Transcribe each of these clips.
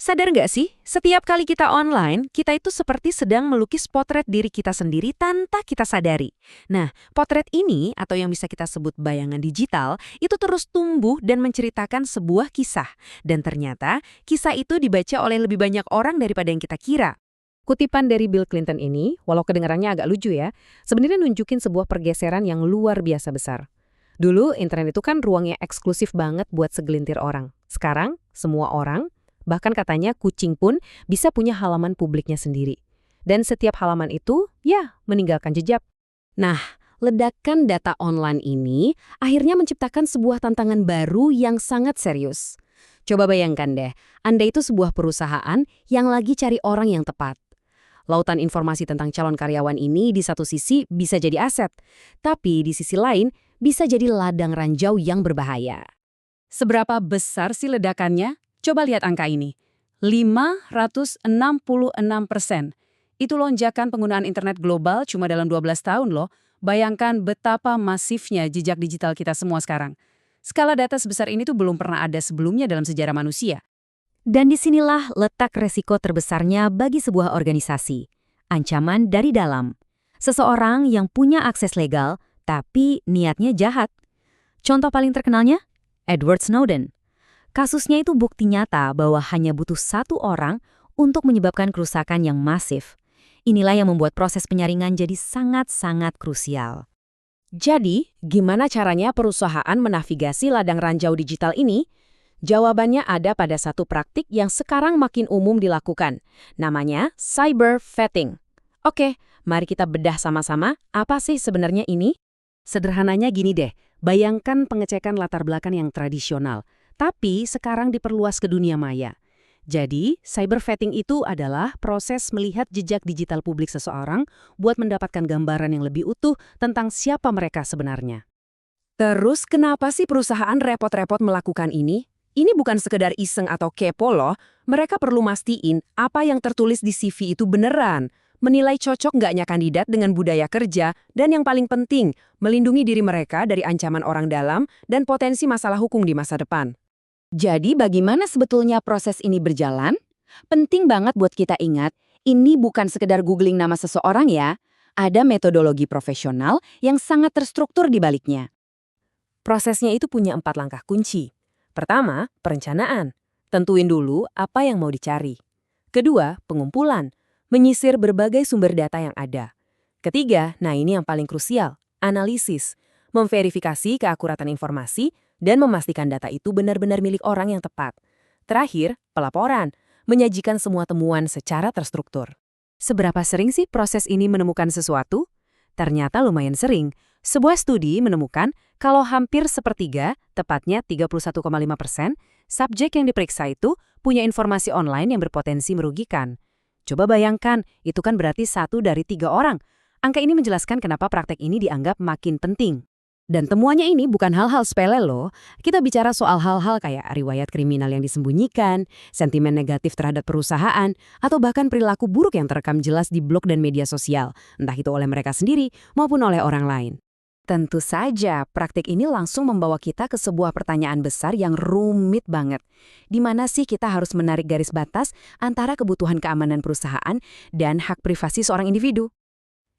Sadar nggak sih, setiap kali kita online, kita itu seperti sedang melukis potret diri kita sendiri tanpa kita sadari. Nah, potret ini, atau yang bisa kita sebut bayangan digital, itu terus tumbuh dan menceritakan sebuah kisah. Dan ternyata, kisah itu dibaca oleh lebih banyak orang daripada yang kita kira. Kutipan dari Bill Clinton ini, walau kedengarannya agak lucu ya, sebenarnya nunjukin sebuah pergeseran yang luar biasa besar. Dulu, internet itu kan ruangnya eksklusif banget buat segelintir orang. Sekarang, semua orang, bahkan katanya kucing pun, bisa punya halaman publiknya sendiri. Dan setiap halaman itu, ya, meninggalkan jejak. Nah, ledakan data online ini akhirnya menciptakan sebuah tantangan baru yang sangat serius. Coba bayangkan deh, Anda itu sebuah perusahaan yang lagi cari orang yang tepat. Lautan informasi tentang calon karyawan ini di satu sisi bisa jadi aset, tapi di sisi lain bisa jadi ladang ranjau yang berbahaya. Seberapa besar sih ledakannya? Coba lihat angka ini. 566%. Itu lonjakan penggunaan internet global cuma dalam 12 tahun loh. Bayangkan betapa masifnya jejak digital kita semua sekarang. Skala data sebesar ini tuh belum pernah ada sebelumnya dalam sejarah manusia. Dan disinilah letak resiko terbesarnya bagi sebuah organisasi. Ancaman dari dalam. Seseorang yang punya akses legal, tapi niatnya jahat. Contoh paling terkenalnya, Edward Snowden. Kasusnya itu bukti nyata bahwa hanya butuh satu orang untuk menyebabkan kerusakan yang masif. Inilah yang membuat proses penyaringan jadi sangat-sangat krusial. Jadi, gimana caranya perusahaan menavigasi ladang ranjau digital ini? Jawabannya ada pada satu praktik yang sekarang makin umum dilakukan. Namanya cyber vetting. Oke, mari kita bedah sama-sama apa sih sebenarnya ini? Sederhananya gini deh, bayangkan pengecekan latar belakang yang tradisional, tapi sekarang diperluas ke dunia maya. Jadi, cyber vetting itu adalah proses melihat jejak digital publik seseorang buat mendapatkan gambaran yang lebih utuh tentang siapa mereka sebenarnya. Terus kenapa sih perusahaan repot-repot melakukan ini? Ini bukan sekedar iseng atau kepo loh, mereka perlu mastiin apa yang tertulis di CV itu beneran, menilai cocok nggaknya kandidat dengan budaya kerja, dan yang paling penting, melindungi diri mereka dari ancaman orang dalam dan potensi masalah hukum di masa depan. Jadi bagaimana sebetulnya proses ini berjalan? Penting banget buat kita ingat, ini bukan sekedar googling nama seseorang ya, ada metodologi profesional yang sangat terstruktur di baliknya. Prosesnya itu punya 4 langkah kunci. Pertama, perencanaan. Tentuin dulu apa yang mau dicari. Kedua, pengumpulan. Menyisir berbagai sumber data yang ada. Ketiga, nah ini yang paling krusial, analisis. Memverifikasi keakuratan informasi dan memastikan data itu benar-benar milik orang yang tepat. Terakhir, pelaporan. Menyajikan semua temuan secara terstruktur. Seberapa sering sih proses ini menemukan sesuatu? Ternyata lumayan sering. Sebuah studi menemukan kalau hampir sepertiga, tepatnya 31,5%, subjek yang diperiksa itu punya informasi online yang berpotensi merugikan. Coba bayangkan, itu kan berarti 1 dari 3 orang. Angka ini menjelaskan kenapa praktek ini dianggap makin penting. Dan temuannya ini bukan hal-hal sepele loh. Kita bicara soal hal-hal kayak riwayat kriminal yang disembunyikan, sentimen negatif terhadap perusahaan, atau bahkan perilaku buruk yang terekam jelas di blog dan media sosial, entah itu oleh mereka sendiri maupun oleh orang lain. Tentu saja, praktik ini langsung membawa kita ke sebuah pertanyaan besar yang rumit banget. Di mana sih kita harus menarik garis batas antara kebutuhan keamanan perusahaan dan hak privasi seorang individu?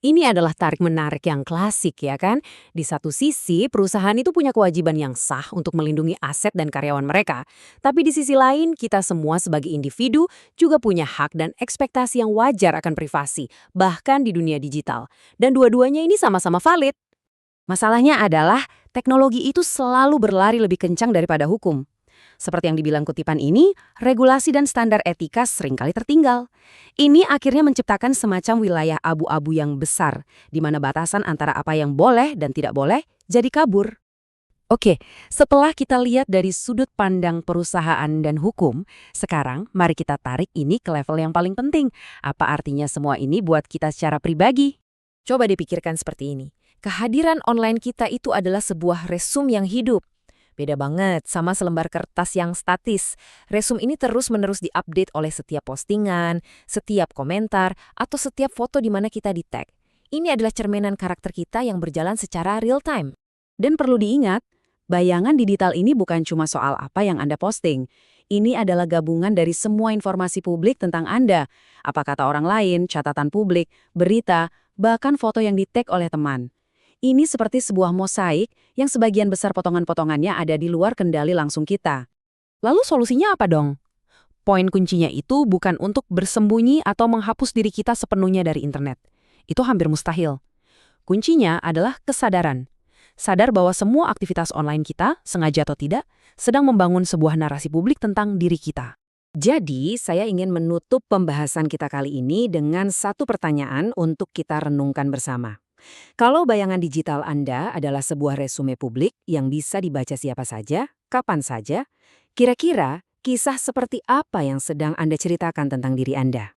Ini adalah tarik-menarik yang klasik ya kan? Di satu sisi, perusahaan itu punya kewajiban yang sah untuk melindungi aset dan karyawan mereka. Tapi di sisi lain, kita semua sebagai individu juga punya hak dan ekspektasi yang wajar akan privasi, bahkan di dunia digital. Dan dua-duanya ini sama-sama valid. Masalahnya adalah teknologi itu selalu berlari lebih kencang daripada hukum. Seperti yang dibilang kutipan ini, regulasi dan standar etika seringkali tertinggal. Ini akhirnya menciptakan semacam wilayah abu-abu yang besar, di mana batasan antara apa yang boleh dan tidak boleh jadi kabur. Oke, setelah kita lihat dari sudut pandang perusahaan dan hukum, sekarang mari kita tarik ini ke level yang paling penting. Apa artinya semua ini buat kita secara pribadi? Coba dipikirkan seperti ini. Kehadiran online kita itu adalah sebuah resume yang hidup. Beda banget sama selembar kertas yang statis. Resume ini terus-menerus diupdate oleh setiap postingan, setiap komentar, atau setiap foto di mana kita di-tag. Ini adalah cerminan karakter kita yang berjalan secara real time. Dan perlu diingat, bayangan digital ini bukan cuma soal apa yang Anda posting. Ini adalah gabungan dari semua informasi publik tentang Anda. Apa kata orang lain, catatan publik, berita, bahkan foto yang di-tag oleh teman. Ini seperti sebuah mosaik yang sebagian besar potongan-potongannya ada di luar kendali langsung kita. Lalu solusinya apa dong? Poin kuncinya itu bukan untuk bersembunyi atau menghapus diri kita sepenuhnya dari internet. Itu hampir mustahil. Kuncinya adalah kesadaran. Sadar bahwa semua aktivitas online kita, sengaja atau tidak, sedang membangun sebuah narasi publik tentang diri kita. Jadi, saya ingin menutup pembahasan kita kali ini dengan satu pertanyaan untuk kita renungkan bersama. Kalau bayangan digital Anda adalah sebuah resume publik yang bisa dibaca siapa saja, kapan saja, kira-kira kisah seperti apa yang sedang Anda ceritakan tentang diri Anda?